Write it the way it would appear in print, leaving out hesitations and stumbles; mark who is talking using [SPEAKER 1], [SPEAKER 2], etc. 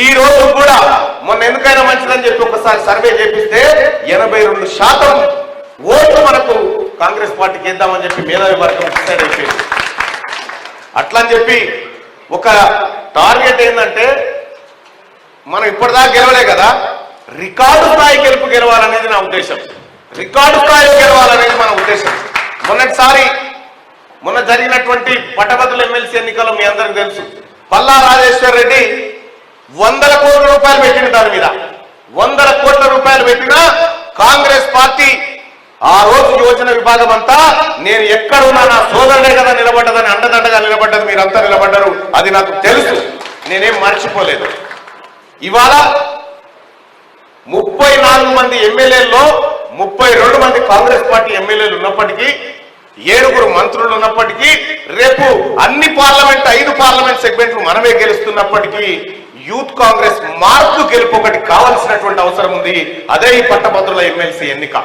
[SPEAKER 1] ఈ రోజు కూడా మొన్న ఎందుకైనా మంచిదని చెప్పి ఒకసారి సర్వే చేపిస్తే 82% ఓట్లు మనకు కాంగ్రెస్ పార్టీకి ఇద్దామని చెప్పి మేధావి వర్గం డిసైడ్ అయిపోయింది. అట్లా అని చెప్పి ఒక టార్గెట్ ఏంటంటే మనం ఇప్పటిదాకా గెలవలే కదా, రికార్డు స్థాయి గెలుపు గెలవాలనేది నా ఉద్దేశం. రికార్డు స్థాయిలో గెలవాలనేది మన ఉద్దేశం. మొన్న జరిగినటువంటి పట్టభద్రుల ఎమ్మెల్సీ ఎన్నికల్లో మీ అందరికి తెలుసు, పల్లా రాజేశ్వర్ రెడ్డి 100 కోట్ల రూపాయలు పెట్టిన దాని మీద 100 కోట్ల రూపాయలు పెట్టినా కాంగ్రెస్ పార్టీ ఆ రోజు యోజన విభాగం అంతా నేను ఎక్కడున్నా నా సోదరుడే కదా నిలబడ్డదని అండదండగా నిలబడ్డది, మీరంతా నిలబడ్డారు, అది నాకు తెలుసు, నేనేం మర్చిపోలేదు. ఇవాళ 34 మంది ఎమ్మెల్యేల్లో 32 మంది కాంగ్రెస్ పార్టీ ఎమ్మెల్యేలు ఉన్నప్పటికీ, 7 మంత్రులు ఉన్నప్పటికీ, రేపు అన్ని 5 పార్లమెంట్ సెగ్మెంట్లు మనమే గెలుస్తున్నప్పటికీ యూత్ కాంగ్రెస్ మార్పు గెలుపు ఒకటి కావాల్సినటువంటి అవసరం ఉంది. అదే ఈ పట్టభద్రుల ఎమ్మెల్సీ ఎన్నిక.